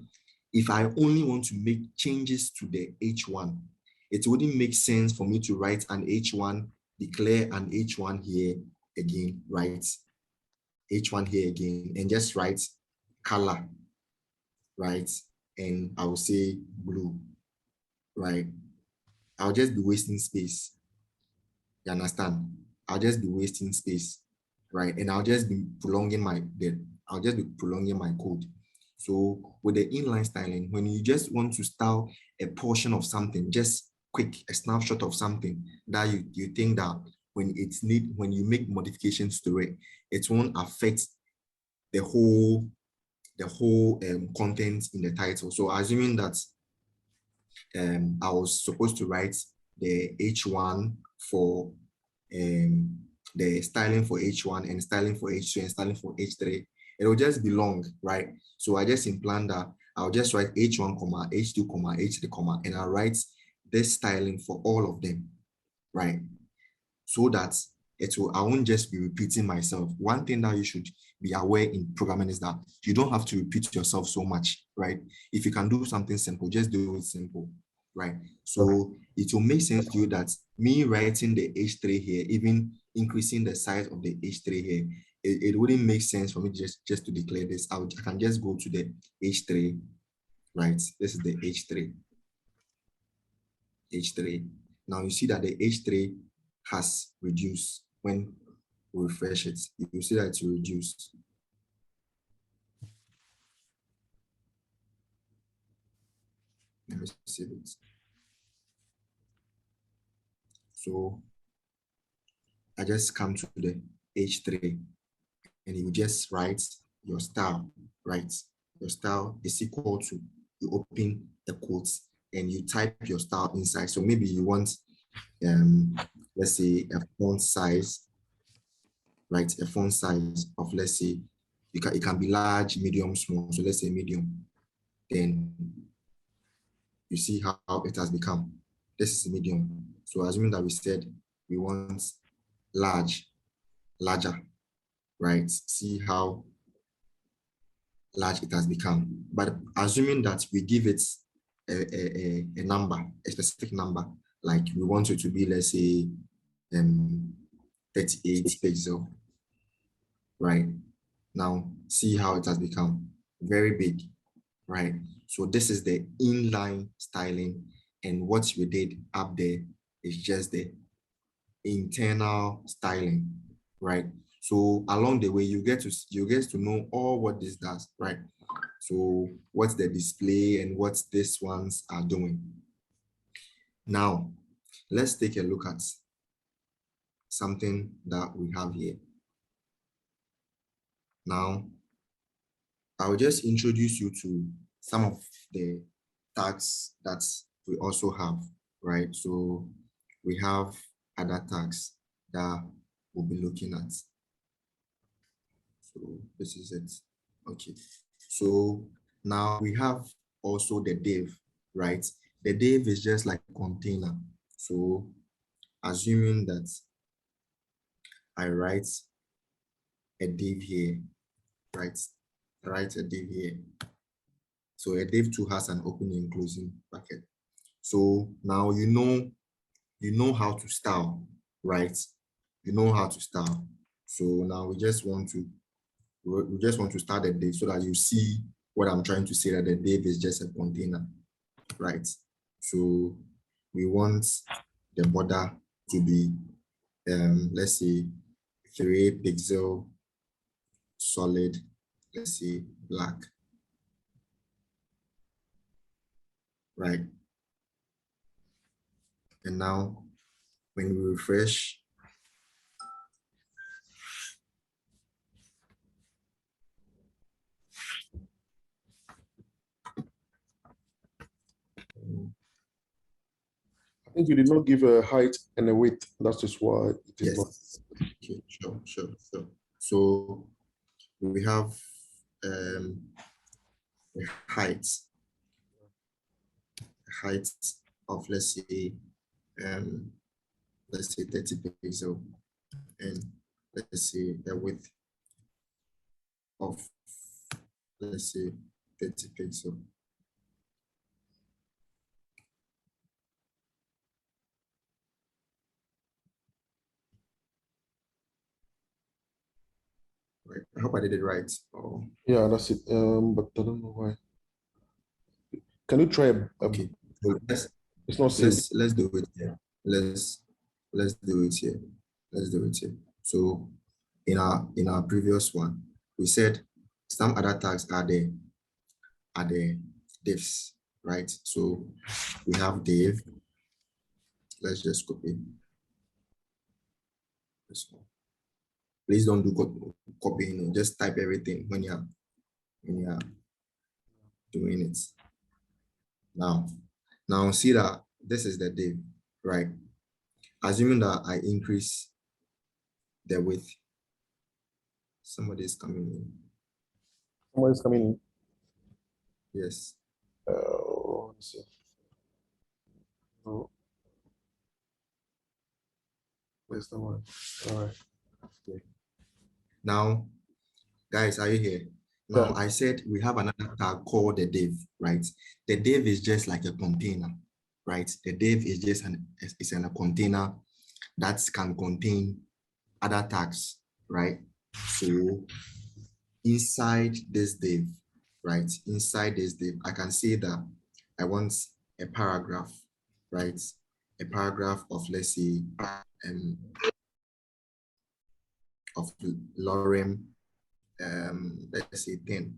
if I only want to make changes to the H1, it wouldn't make sense for me to write an H1, declare an H1 here again, right? H1 here again, and just write color, right? And I will say blue, right? I'll just be wasting space. You understand? I'll just be wasting space, right? And I'll just be prolonging my code. So with the inline styling, when you just want to style a portion of something, just quick, a snapshot of something that you think that when you make modifications to it, it won't affect the whole content in the title. So assuming that I was supposed to write the H1 for the styling for H1 and styling for H2 and styling for H3, it will just be long, right? So I just implant that I'll just write H1, H2, H3, and I'll write this styling for all of them, right? So that I won't just be repeating myself. One thing that you should be aware in programming is that you don't have to repeat yourself so much, right? If you can do something simple, just do it simple, right? So it will make sense to you that me writing the H3 here, even increasing the size of the H3 here, it wouldn't make sense for me just to declare this. I can just go to the H3, right? This is the H3. H3. Now you see that the H3 has reduced when we refresh it. You see that it's reduced. Let me see it. So I just come to the H3 and you just write your style, right? Your style is equal to, you open the quotes and you type your style inside. So maybe you want, let's say a font size, right? A font size of, let's say, it can be large, medium, small. So let's say medium. Then you see how it has become. This is medium. So assuming that we said we want larger, right? See how large it has become. But assuming that we give it a number, a specific number, like we want it to be, let's say, 38 pixel, right? Now see how it has become very big, right? So this is the inline styling, and what we did up there is just the internal styling, right? So along the way, you get to know all what this does, right? So what's the display and what these ones are doing. Now, let's take a look at something that we have here. Now, I'll just introduce you to some of the tags that we also have, right? So we have other tags that we'll be looking at. So this is it. Okay. So now we have also the div, right? The div is just like a container. So assuming that I write a div here, right? Write a div here. So a div too has an opening and closing bracket. So now you know how to style, right? You know how to style. So now we just want to start a div so that you see what I'm trying to say, that the div is just a container, right? So we want the border to be, let's say 3 pixel solid, let's say black, right? And now when we refresh, I think you did not give a height and a width. That's just why it is not. yes, okay, sure. So we have the height of, let's say 30 pixel, and let's say the width of, let's say 30 pixel. Right. I hope I did it right. Oh, Yeah, that's it. But I don't know why. Can you try okay. So it's not saved. let's do it here. Let's do it here. Let's do it here. So in our previous one, we said some other tags are the divs, right? So we have div. Let's just copy this one. Please don't do copying. Just type everything when you're doing it. Now see that this is the div, right? Assuming that I increase the width. Somebody is coming in. Someone's coming in. Yes. Let's see. Oh. Where's the one? All right. Okay. Now, guys, are you here? Now, Yeah. I said we have another tag called the div, right? The div is just like a container, right? The div is just a container that can contain other tags, right? So inside this div, right? Inside this div, I can say that I want a paragraph, right? A paragraph of, let's say, of lorem, let's say 10,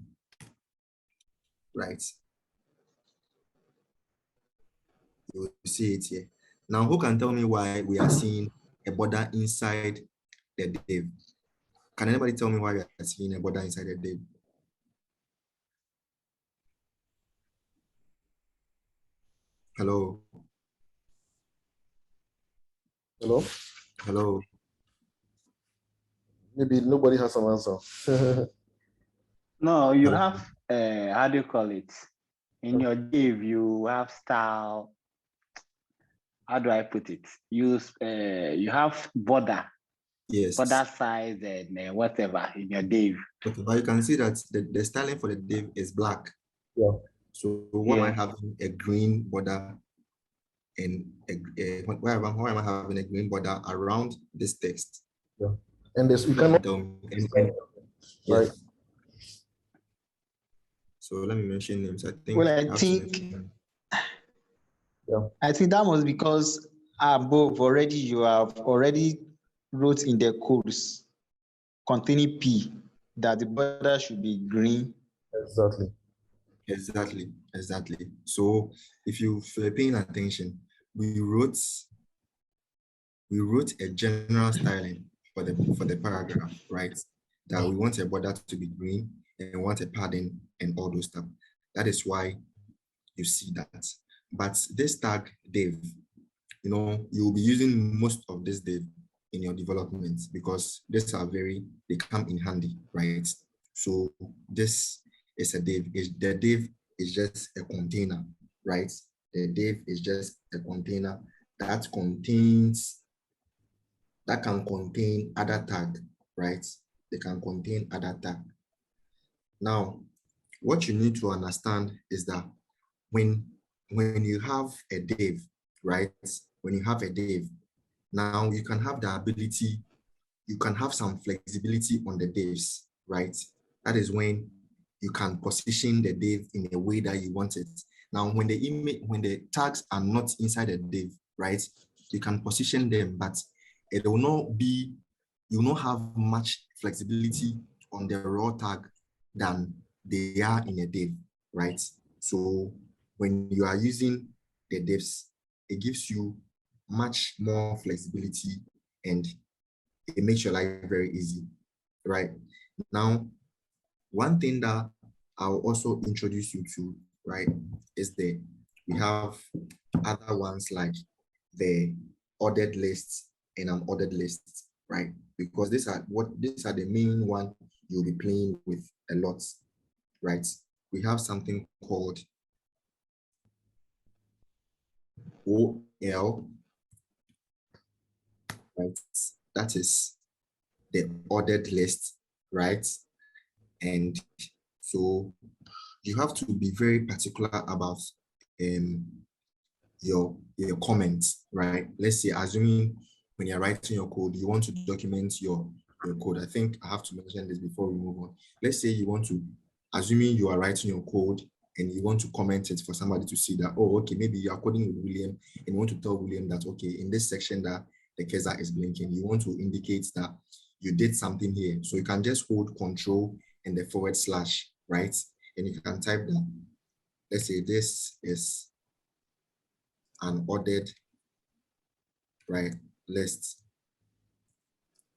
right? You will see it here. Now, who can tell me why we are seeing a border inside the div? Can anybody tell me why we are seeing a border inside the div? Hello? Hello? Hello? Maybe nobody has an answer. No, you Hello? have how do you call it? In your div, you have style. How do I put it? You have border, Yes. border size, and whatever in your div. Okay, but you can see that the styling for the div is black. Yeah. So why am I Yeah. having a green border and why am I having a green border around this text? Yeah. And there's you Who can cannot tell me? right. Yeah. So let me mention names. I think Well, I I have to think mention. I think that was because above already you have already wrote in the codes containing P that the border should be green. Exactly. Exactly. So if you're paying attention, we wrote a general styling for the paragraph, right? That we want a border to be green and we want a padding and all those stuff. That is why you see that. But this tag div, you'll be using most of this div in your development because they come in handy, right? So this is a div. The div is just a container, right? The div is just a container that can contain other tag, right? They can contain other tag. Now, what you need to understand is that when you have a div, right? When you have a div, now you can have the ability, you can have some flexibility on the divs, right? That is when you can position the div in a way that you want it. Now, when the tags are not inside the div, right? You can position them, but it will not be, you will not have much flexibility on the raw tag than they are in a div, right? So when you are using the divs, it gives you much more flexibility and it makes your life very easy, right? Now, one thing that I'll also introduce you to, right, is we have other ones like the ordered lists and unordered lists, right? Because these are the main one you'll be playing with a lot, right? We have something called OL, right? That is the ordered list, right? And so you have to be very particular about your comments, right? Let's say, assuming when you're writing your code, you want to document your code. I think I have to mention this before we move on. Let's say you want to, assuming you are writing your code and you want to comment it for somebody to see that, oh, okay, maybe you are coding with William and you want to tell William that, okay, in this section that the cursor is blinking, you want to indicate that you did something here. So you can just hold Control and the /, right? And you can type that. Let's say this is an ordered, right, list.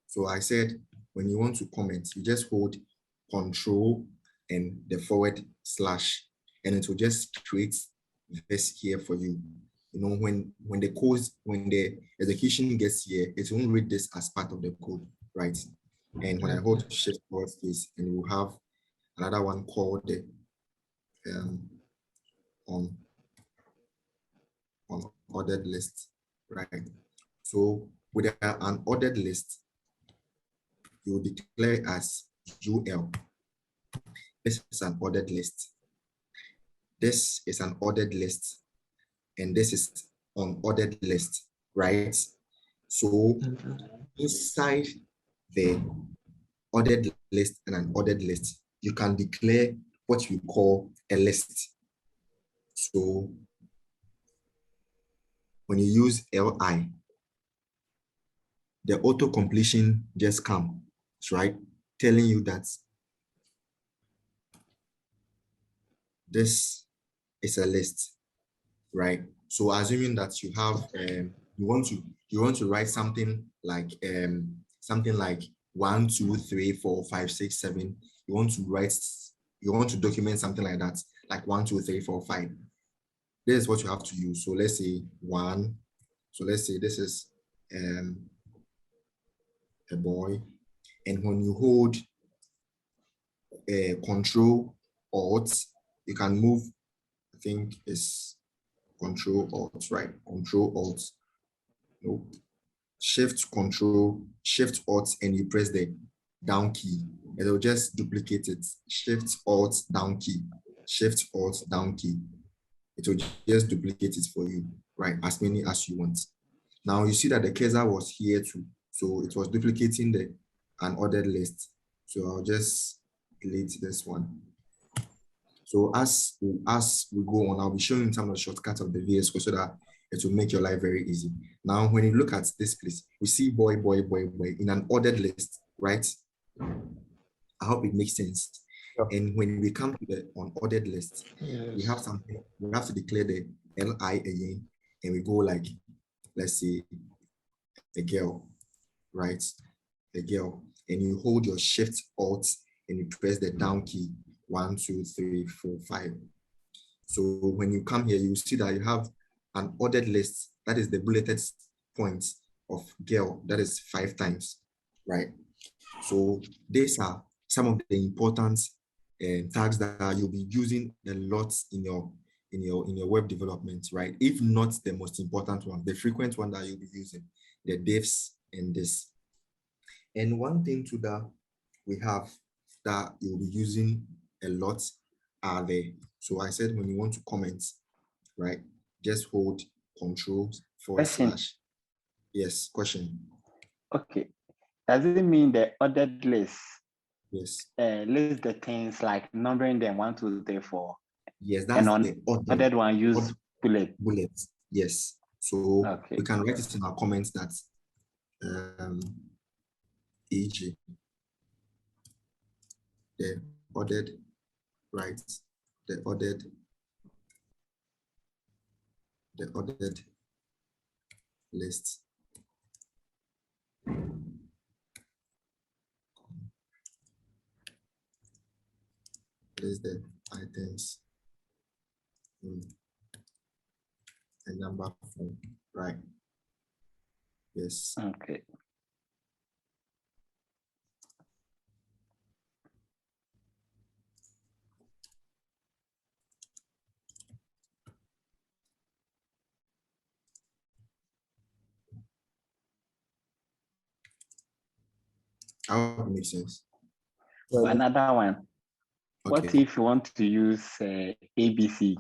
So I said, when you want to comment, you just hold Control and the /, and it will just create this here for you. You know, when the execution gets here, it won't read this as part of the code, right? And when I hold Shift space, and we'll have another one called the on ordered list, right? So with an ordered list, you declare as UL. This is an ordered list. This is an ordered list, and this is an ordered list, right? So inside the ordered list and an ordered list, you can declare what you call a list. So when you use LI, the auto completion just comes, right? Telling you that this is a list, right? So assuming that you have, you want to write something like 1, 2, 3, 4, 5, 6, 7. You want to document something like that, like 1, 2, 3, 4, 5. This is what you have to use. So let's say 1. So let's say this is a boy, and when you hold Control Alt, you can move. I think it's Control Alt, right? Control Alt. No. Shift Control, Shift Alt, and you press the down key. It will just duplicate it. Shift Alt down key. Shift Alt down key. It will just duplicate it for you, right? As many as you want. Now you see that the cursor was here too. So it was duplicating an ordered list. So I'll just delete this one. So as we go on, I'll be showing some of the shortcuts of the VS Code so that it will make your life very easy. Now, when you look at this place, we see boy, boy, boy, boy in an ordered list, right? I hope it makes sense. Yeah. And when we come to the unordered list, we have something, we have to declare the LI again, and we go like, let's say, a girl, right? A girl, and you hold your Shift Alt and you press the down key, 1, 2, 3, 4, 5. So when you come here, you see that you have an ordered list. That is the bulleted points of girl. That is 5 times, right? So these are some of the important tags that you'll be using a lot in your web development, right? If not the most important one, the frequent one that you'll be using, the diffs and this. And one thing too that we have that you'll be using a lot are the, so I said when you want to comment, right, just hold Control/. Yes, question. Okay. Does it mean the ordered list? Yes. List the things like numbering them 1, 2, 3, 4. Yes, that's And on the ordered one, use bullet. Bullets. Yes. So Okay. we can write it in our comments that e.g. the ordered, right? The ordered list. List the items in a number form, right? Yes. Okay. I hope it makes sense. Another one. Okay. What if you want to use ABC?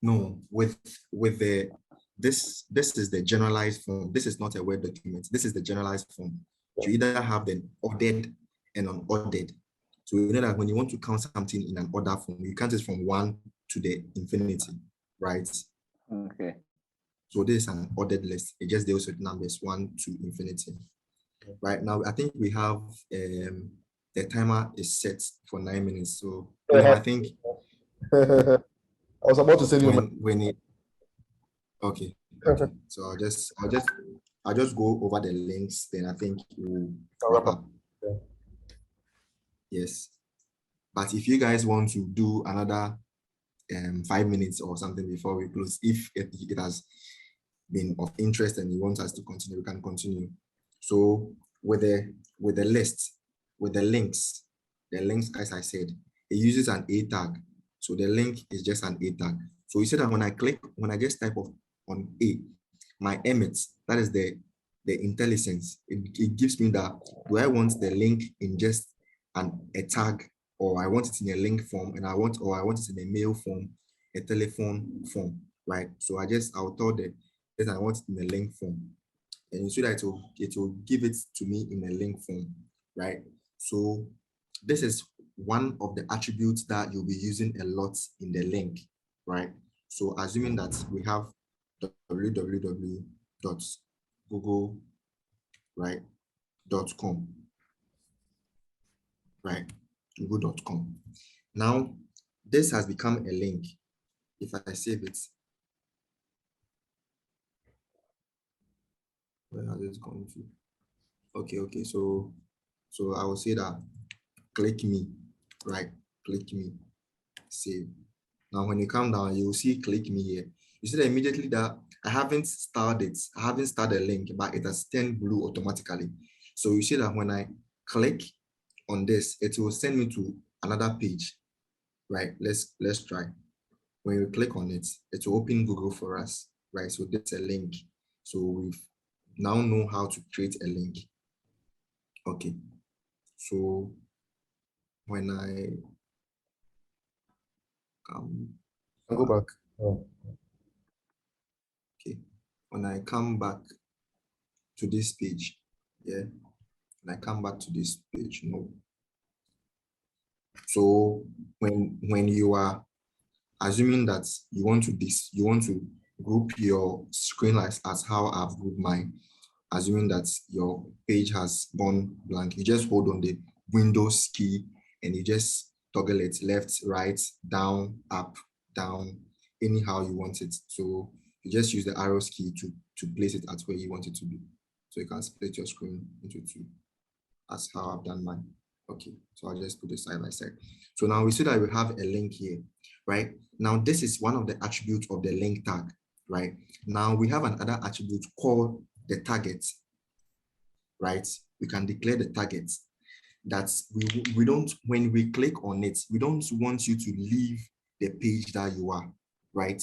No, with the this is the generalized form. This is not a Word document. This is the generalized form. You either have the ordered and unordered. So you know that when you want to count something in an order form, you count it from 1 to the infinity, right? Okay. So this is an ordered list. It just deals with numbers 1 to infinity. Right now, I think we have the timer is set for 9 minutes. So I think I was about to say when it okay. So I'll just go over the links, then I think we'll wrap up. Yeah. Yes. But if you guys want to do another 5 minutes or something before we close, if it has been of interest and you want us to continue, we can continue. So with the list, with the links, as I said, it uses an A tag. So the link is just an A tag. So you see that when I just type on A, my emit, that is the IntelliSense. It gives me that, do I want the link in just a tag, or I want it in a link form, and I want it in a mail form, a telephone form, right? So I'll tell them that I want it in a link form, and you see that it will give it to me in a link form, right? So this is one of the attributes that you'll be using a lot in the link, right? So assuming that we have www.google, right, .com, right, google.com. Now, this has become a link. If I save it, where has it gone to? Okay, so I will say that click me, right? Click me, save. Now, when you come down, you will see click me here. You see that immediately that I haven't started a link, but it has turned blue automatically. So you see that when I click on this, it will send me to another page, right? Let's try. When you click on it, it will open Google for us, right? So that's a link. So we now know how to create a link. Okay. So when I go back. Okay. When I come back to this page, yeah, and I come back to this page, no. So when you are assuming that you want to group your screen as how I've grouped mine, assuming that your page has gone blank, you just hold on the Windows key and you just toggle it left, right, down, up, down, anyhow you want it. So you just use the arrows key to place it at where you want it to be. So you can split your screen into two. That's how I've done mine. Okay, so I'll just put it side by side. So now we see that we have a link here, right? Now this is one of the attributes of the link tag, right? Now we have another attribute called the target, right? We can declare the target that we don't, when we click on it, we don't want you to leave the page that you are, right?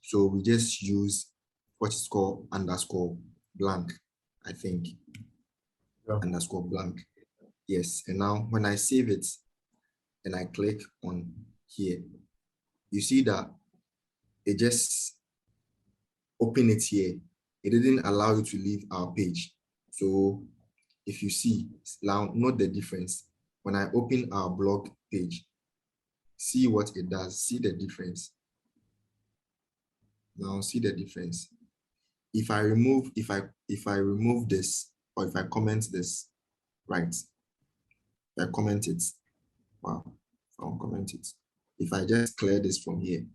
So we just use what is called underscore blank, I think. Yeah. Underscore blank. Yes, and now when I save it and I click on here, you see that it just open it here. It didn't allow you to leave our page. So if you see, now note the difference. When I open our blog page, see what it does, see the difference. Now see the difference. If I remove this, or if I comment this, right? If I comment it, wow, I'll comment it. If I just clear this from here,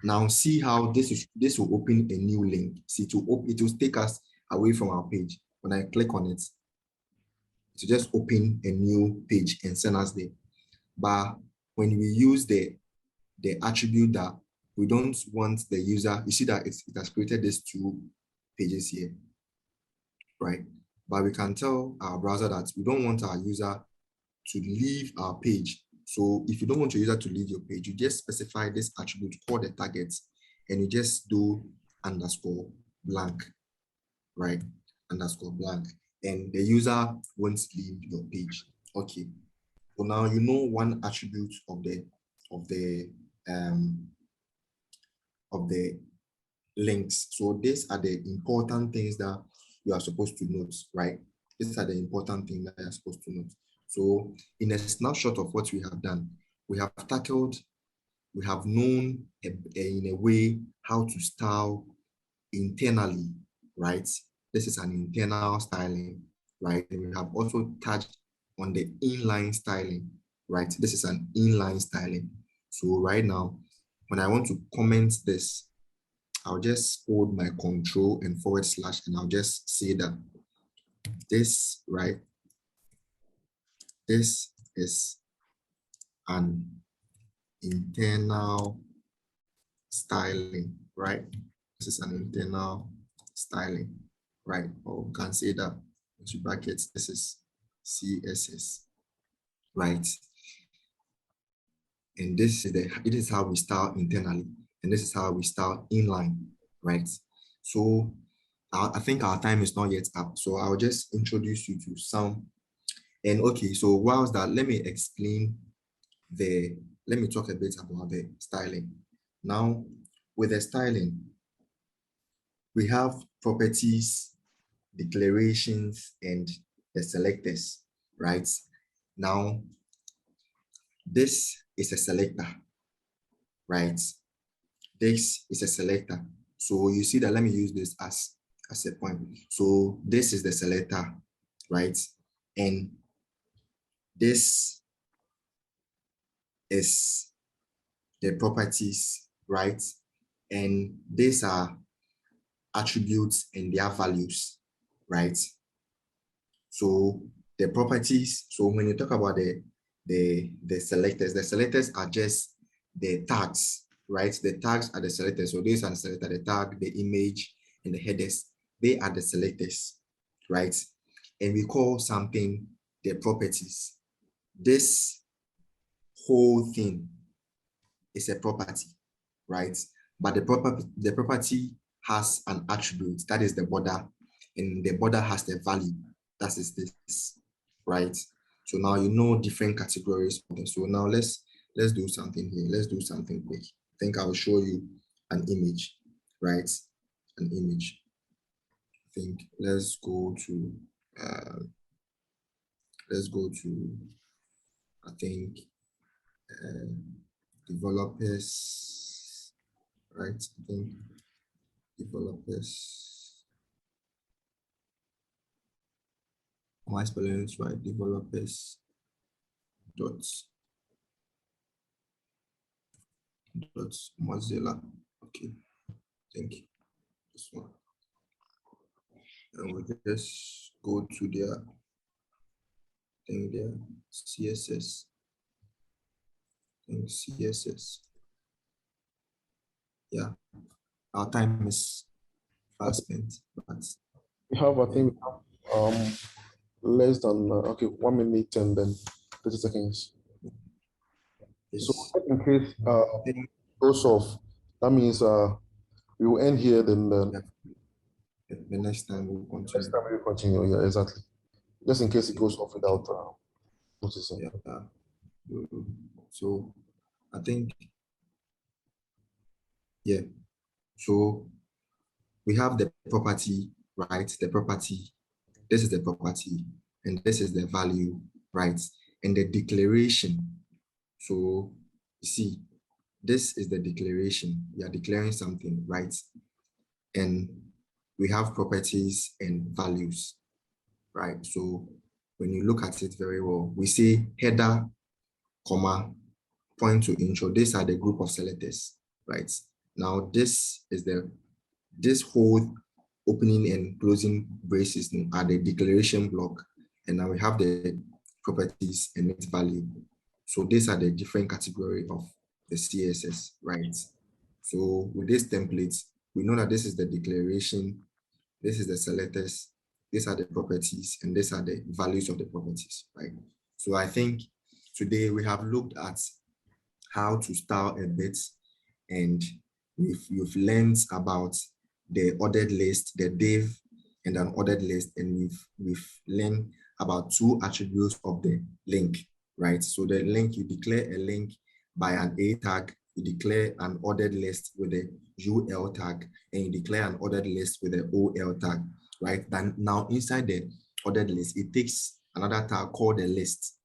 now see how this will open a new link. See, it will take us away from our page. When I click on it, to just open a new page and send us there. But when we use the attribute that we don't want the user, you see that it has created these two pages here, right? But we can tell our browser that we don't want our user to leave our page. So if you don't want your user to leave your page, you just specify this attribute called the target, and you just do underscore blank, right? Underscore blank, and the user won't leave your page. Okay. So now you know one attribute of the links. So these are the important things that you are supposed to note, right? These are the important things that you are supposed to note. So in a snapshot of what we have done, we have known in a way how to style internally, right? This is an internal styling, right? And we have also touched on the inline styling, right? This is an inline styling. So right now, when I want to comment this, I'll just hold my control and / and I'll just say that this, right? This is an internal styling, right? This is an internal styling, right? Or we can say that into brackets, this is CSS, right? And it is how we style internally, and this is how we style inline, right? So I think our time is not yet up, so I'll just introduce you to some. And okay, so whilst that, let me talk a bit about the styling. Now, with the styling, we have properties, declarations, and the selectors, right? Now, this is a selector, right? This is a selector. So you see that, let me use this as a point. So this is the selector, right? And this is the properties, right? And these are attributes and their values, right? So the properties, so when you talk about the selectors are just the tags, right? The tags are the selectors. So these are the selector, the tag, the image, and the headers. They are the selectors, right? And we call something the properties. This whole thing is a property, right? But the property has an attribute, that is the border, and the border has the value, that is this, right? So now you know different categories of them. So now let's do something here. Let's do something quick. I think I'll show you an image, right? An image. I think let's go to I think developers, right? I think developers. Am I spelling it right? Developers dot Mozilla. Okay, thank you. This one. And we just go to their thing there, CSS. And CSS. Yeah, our time is fast spent, but We have, I think, less than, okay, 1 minute and then 30 seconds. So it's, in case I think goes off, that means we will end here, then the next time we'll next continue. time we will continue. Yeah, exactly. Just in case it goes off without noticing. Yeah. So I think, yeah. So we have the property, right? The property. This is the property, and this is the value, right? And the declaration. So you see, this is the declaration. We are declaring something, right? And we have properties and values, right? So when you look at it very well, we say header, comma, point to intro. These are the group of selectors, right? Now this whole opening and closing braces are the declaration block, and now we have the properties and its value. So these are the different category of the CSS, right? So with this template, we know that this is the declaration, this is the selectors, these are the properties, and these are the values of the properties, right? So I think today we have looked at how to style a bit, and you've learned about the ordered list, the div, and an ordered list, and we've learned about two attributes of the link, right? So the link, you declare a link by an A tag, you declare an ordered list with a UL tag, and you declare an ordered list with an OL tag, right? Then now inside the ordered list, it takes another tag called the list,